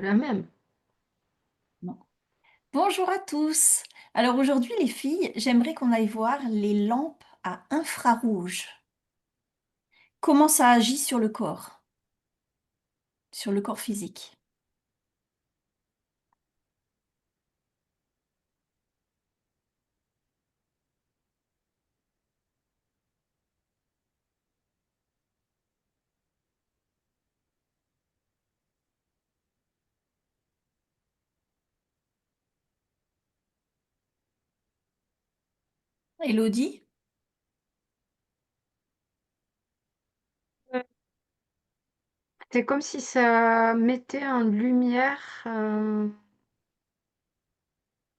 La même. Non. Bonjour à tous. Alors aujourd'hui les filles, j'aimerais qu'on aille voir les lampes à infrarouge. Comment ça agit sur le corps physique. Élodie? Euh, C'est comme si ça mettait en lumière.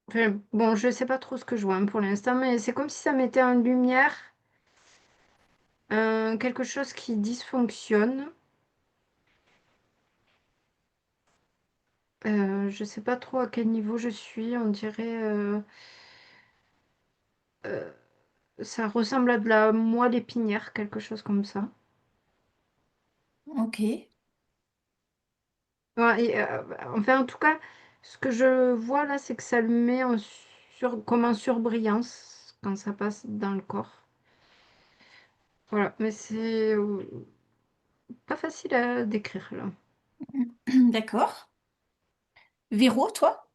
Enfin, bon, je sais pas trop ce que je vois, hein, pour l'instant, mais c'est comme si ça mettait en lumière quelque chose qui dysfonctionne. Je sais pas trop à quel niveau je suis. On dirait, euh, ça ressemble à de la moelle épinière, quelque chose comme ça. Ok, Ouais, enfin, en tout cas, ce que je vois là, c'est que ça le met comme en surbrillance quand ça passe dans le corps. Voilà, mais c'est pas facile à décrire là. d'accord. Véro, toi?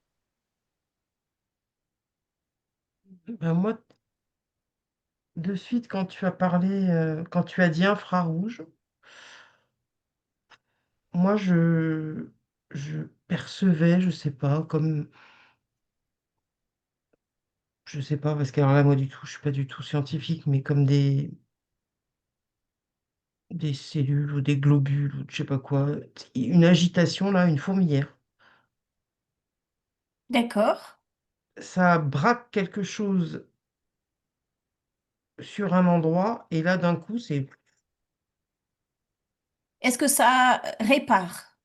Ben moi, de suite, quand tu as parlé, quand tu as dit infrarouge, moi, je percevais, je sais pas, comme, je sais pas, parce que alors là, moi, du tout, je suis pas du tout scientifique, mais comme des cellules ou des globules ou je sais pas quoi, une agitation là, une fourmilière. D'accord. Ça braque quelque chose sur un endroit, et là, d'un coup, c'est Est-ce que ça répare?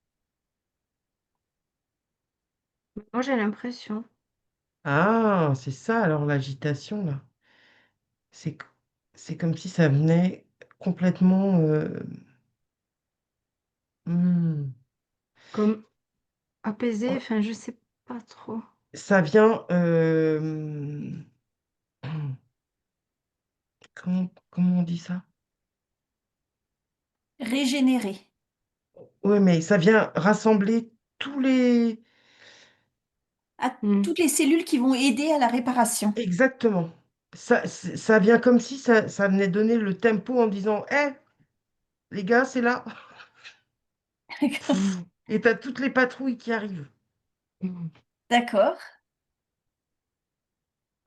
Moi j'ai l'impression. ah, c'est ça alors l'agitation là. C'est c'est comme si ça venait complètement. Hmm. Comme apaisé, Ouais, enfin je sais pas trop. ça vient. Comment on dit ça? Régénérer. Ouais, mais ça vient rassembler tous les. À Hmm. toutes les cellules qui vont aider à la réparation. Exactement. Ça vient comme si ça venait donner le tempo en disant, hé, les gars, c'est là. Et t'as toutes les patrouilles qui arrivent. D'accord.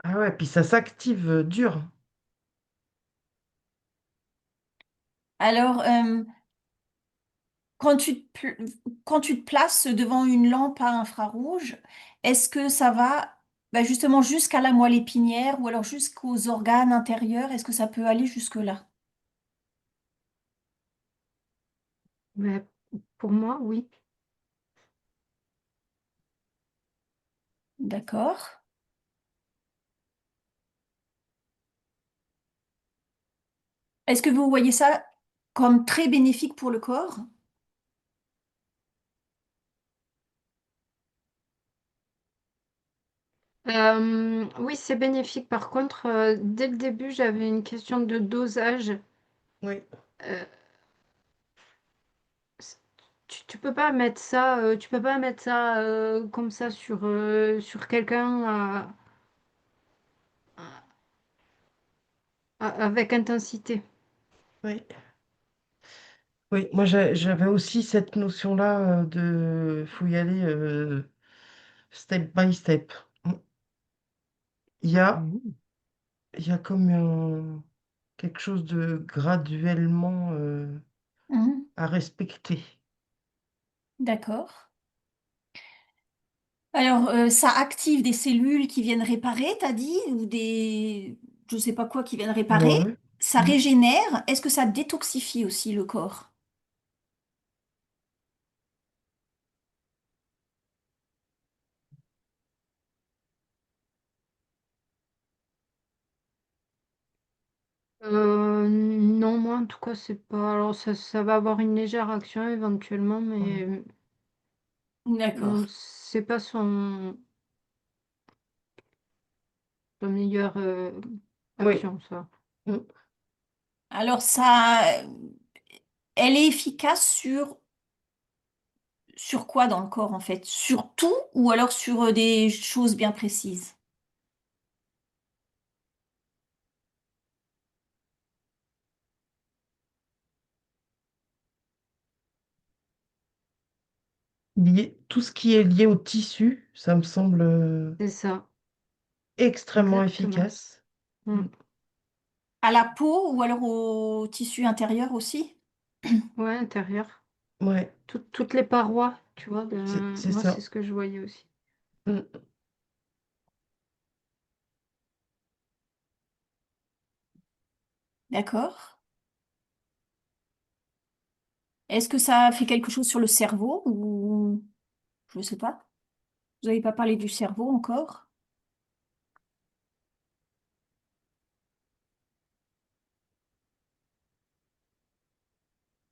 Ah ouais, puis ça s'active dur. Alors, Quand quand tu te places devant une lampe à infrarouge, est-ce que ça va justement jusqu'à la moelle épinière ou alors jusqu'aux organes intérieurs? Est-ce que ça peut aller jusque-là? Mais pour moi, oui. D'accord. Est-ce que vous voyez ça comme très bénéfique pour le corps? Oui, c'est bénéfique. Par contre, dès le début, j'avais une question de dosage. Oui, Euh, tu peux pas mettre ça, tu peux pas mettre ça comme ça sur quelqu'un avec intensité. oui. Oui, moi j'avais aussi cette notion-là de faut y aller step by step. Il y a, Mhm. il y a comme quelque chose de graduellement Mhm. à respecter. D'accord. Alors, ça active des cellules qui viennent réparer, t'as dit, ou des, je sais pas quoi, qui viennent réparer. Ouais. Ça Mm. régénère. Est-ce que ça détoxifie aussi le corps? Non, moi en tout cas, c'est pas. Alors ça va avoir une légère action éventuellement, Ouais. mais. D'accord. C'est pas son meilleure Oui. action, ça. Mm. Alors ça, elle est efficace sur quoi dans le corps en fait? Sur tout ou alors sur des choses bien précises? Tout ce qui est lié au tissu, ça me semble C'est ça, extrêmement exactement. efficace. Mm. Mm. À la peau ou alors au tissu intérieur aussi? Ouais, intérieur. Ouais, Toutes les parois, tu vois, c'est moi, c'est ça. ce que je voyais aussi. Mm. D'accord. Est-ce que ça fait quelque chose sur le cerveau ou je ne sais pas. Vous n'avez pas parlé du cerveau encore?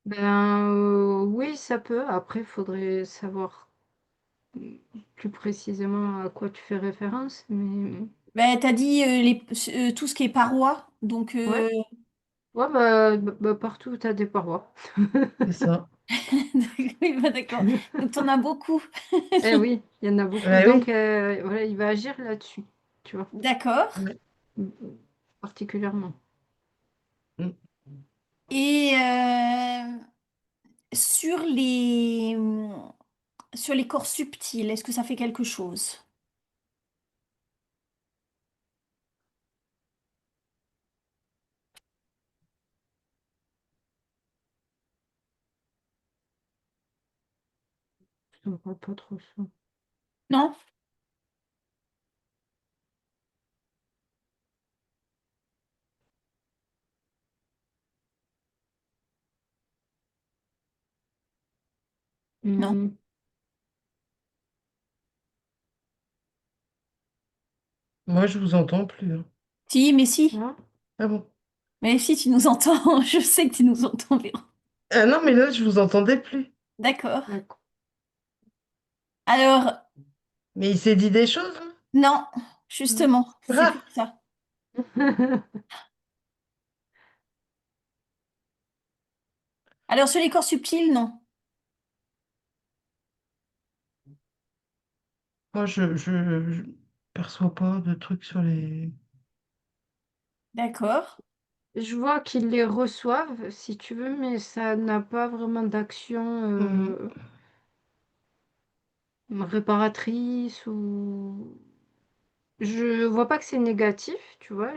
Ben oui, ça peut. Après, il faudrait savoir plus précisément à quoi tu fais référence. Mais Ben, t'as dit tout ce qui est parois, donc ouais, ouais, bah, partout où tu as des parois. C'est ça. oui, bah, d'accord. Donc t'en as beaucoup. Eh oui, il y en a beaucoup. Ah Donc, oui. voilà, il va agir là-dessus, tu vois, D'accord. Ouais. particulièrement. Et sur sur les corps subtils, est-ce que ça fait quelque chose? Je ne vois pas trop ça. Non? Non. Hmm. Moi, je vous entends plus, hein. Si, mais si. Ah, Ah bon? Mais si, tu nous entends. Je sais que tu nous entends, Véro. Ah non, mais là, je vous entendais plus. D'accord. d'accord. Alors, Mais il s'est dit des choses, hein. non, Hmm. justement, c'est pour Ah! ça. Alors, sur les corps subtils, non. Moi, je perçois pas de trucs sur les... D'accord. Je vois qu'ils les reçoivent, si tu veux, mais ça n'a pas vraiment d'action Mhm. réparatrice ou... Je vois pas que c'est négatif, tu vois,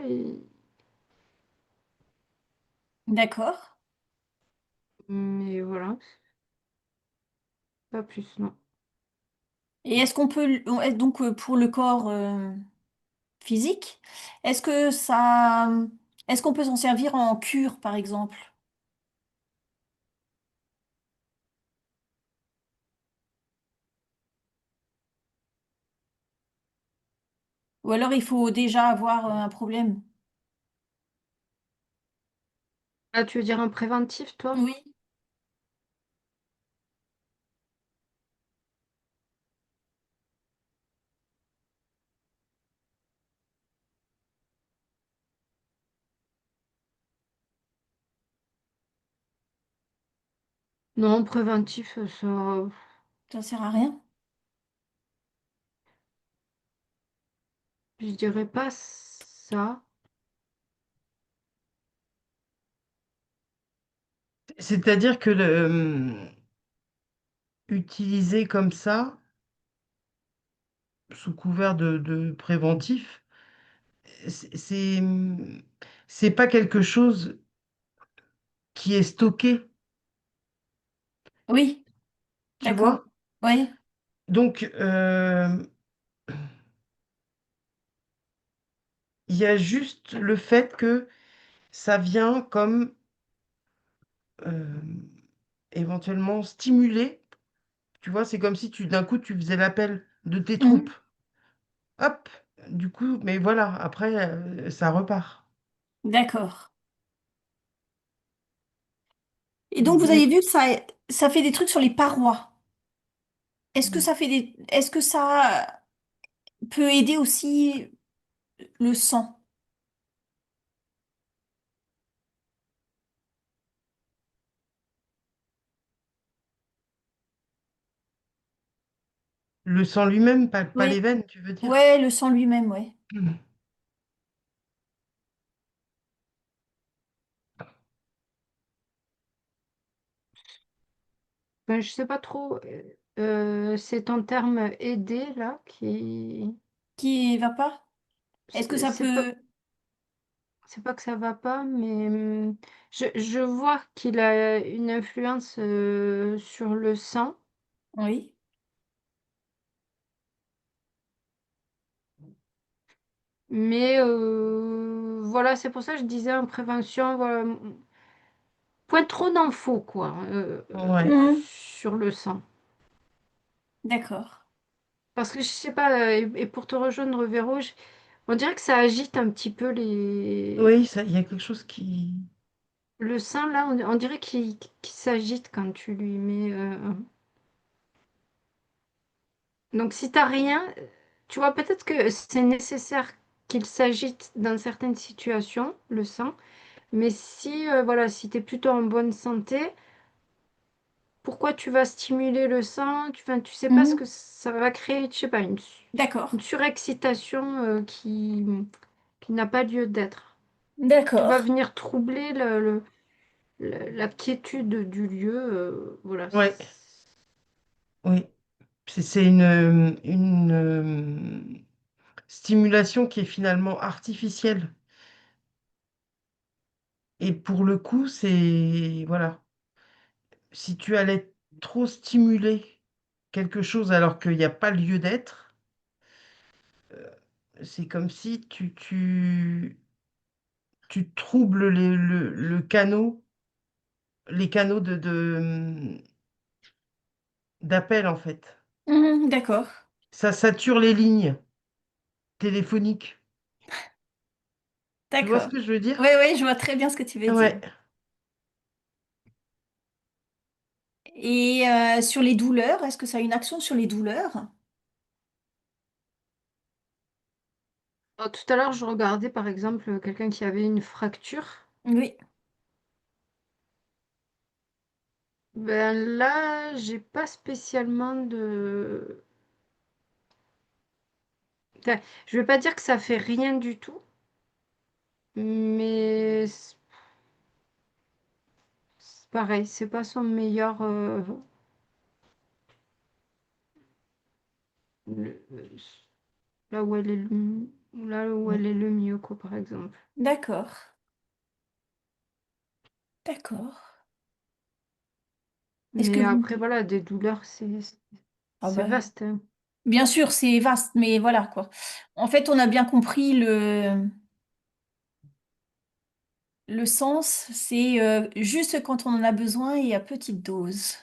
D'accord. mais voilà, pas plus, non. Et est-ce qu'on peut, donc pour le corps physique, est-ce que ça, est-ce qu'on peut s'en servir en cure, par exemple? Ou alors il faut déjà avoir un problème? Ah, tu veux dire un préventif, toi? Oui. Non, préventif, ça, Ça sert à rien. je dirais pas ça. C'est-à-dire que utiliser comme ça, sous couvert de préventif, c'est c'est c'est pas quelque chose qui est stocké, Oui, tu d'accord. vois? Oui, Donc, il y a juste le fait que ça vient comme euh, éventuellement stimuler, tu vois, c'est comme si d'un coup tu faisais l'appel de tes troupes. mhm, Hop, du coup, mais voilà, après, ça repart. d'accord. Et donc vous avez Donc, vu que ça fait des trucs sur les parois. est-ce que ça peut aider aussi le sang? Le sang lui-même, pas les Oui, veines, tu veux dire? ouais, le sang lui-même, ouais. Mhm. Ben, je sais pas trop. C'est ton terme aider là qui. Qui va pas? Est-ce que ça C'est pas, peut... c'est pas que ça va pas, mais je vois qu'il a une influence sur le sang. Oui. Mais voilà, c'est pour ça que je disais en prévention, voilà, point trop d'infos, quoi, Ouais, Mhm. sur le sang. D'accord. Parce que je sais pas, et pour te rejoindre, Véro, on dirait que ça agite un petit peu oui, ça, il y a quelque chose qui. le sang, là, on dirait qu'il s'agite quand tu lui mets. Donc si t'as rien, tu vois, peut-être que c'est nécessaire qu'il s'agite dans certaines situations, le sang. Mais si, voilà, si tu es plutôt en bonne santé, pourquoi tu vas stimuler le sang? Enfin, tu sais pas ce que Mhm. ça va créer, je sais pas, D'accord. une surexcitation qui n'a pas lieu d'être, qui va D'accord. venir troubler la quiétude du lieu. Voilà. Ouais, oui. C'est une stimulation qui est finalement artificielle. Et pour le coup, c'est, voilà, si tu allais trop stimuler quelque chose alors qu'il n'y a pas lieu d'être, c'est comme si tu troubles les canaux d'appel, en fait. Mhm. D'accord. Ça sature les lignes téléphoniques. Tu vois ce D'accord. que je veux Oui, dire? oui, je vois très bien ce que tu veux dire. Ouais. Et sur les douleurs, est-ce que ça a une action sur les douleurs? Oh, tout à l'heure, je regardais par exemple quelqu'un qui avait une fracture. Oui. Ben là, j'ai pas spécialement de. Enfin, je vais pas dire que ça fait rien du tout, mais c'est pareil, c'est pas son meilleur. Le- là où elle est là où Ouais. elle est le mieux, quoi, par exemple. D'accord. D'accord. Est-ce que Mais vous... après, voilà, des douleurs, Ah c'est bah, vaste, hein. bien sûr, c'est vaste, mais voilà quoi. En fait, on a bien compris le sens, c'est juste quand on en a besoin et à petite dose.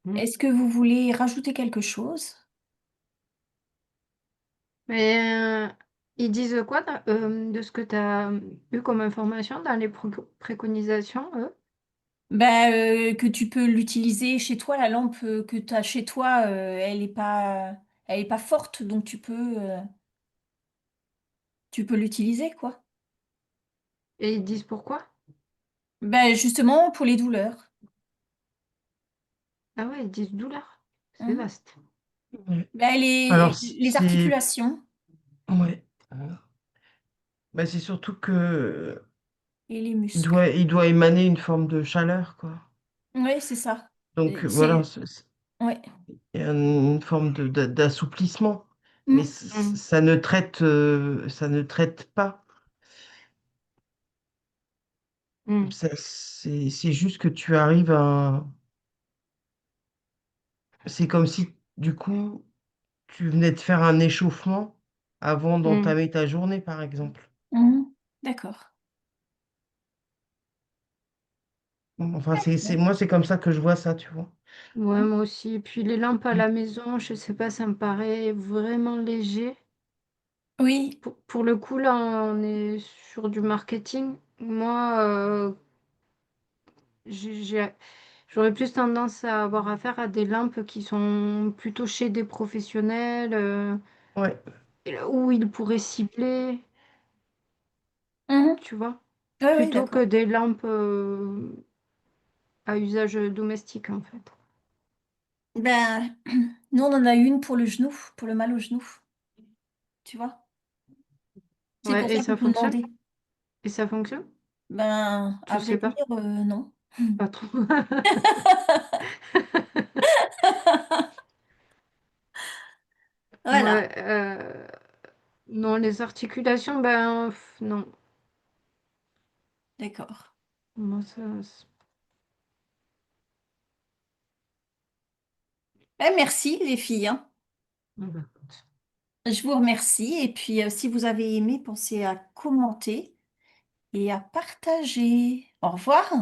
Mm. Est-ce que vous voulez rajouter quelque chose? Mais ils disent quoi de ce que tu as eu comme information dans les préconisations, eux? Ben, que tu peux l'utiliser chez toi, la lampe que tu as chez toi, elle est pas forte, donc tu peux l'utiliser, quoi. Et ils disent pourquoi? Ben, justement, pour les douleurs. Ah ouais, ils disent douleur. C'est Mhm. vaste. Ouais. Ben, Alors, les articulations ouais. Bah, c'est surtout que et les muscles. il doit émaner une forme de chaleur, quoi. Oui, c'est ça. Donc voilà, C'est, ouais. il y a une forme d'assouplissement. Mais Mm. Mm. ça ne traite pas. Mm. C'est juste que tu arrives à. C'est comme si, du coup, tu venais de faire un échauffement avant Mm. d'entamer ta journée, par exemple. Mhm. D'accord. Enfin, moi, c'est comme ça que je vois ça, tu vois. Ouais, moi aussi. Et puis les lampes à la maison, je sais pas, ça me paraît vraiment léger. Oui. Pour le coup, là, on est sur du marketing. Moi, j'ai- j'ai- J'aurais plus tendance à avoir affaire à des lampes qui sont plutôt chez des professionnels, Ouais, et là où ils pourraient cibler, Mhm. tu vois, Oui, oui, plutôt que d'accord. des lampes à usage domestique, en fait. Ben, nous, on en a une pour le genou, pour le mal au genou, tu vois. C'est pour Ouais, et ça que ça je me fonctionne? demandais. Et ça fonctionne? Ben, à Tu vrai sais dire, pas? non. Pas trop. Voilà, Ouais, non, les articulations, ben, non. d'accord. Moi, Ben, merci les filles, hein. ah ben, Je vous remercie. Et puis, si vous avez aimé, pensez à commenter et à partager. Au revoir.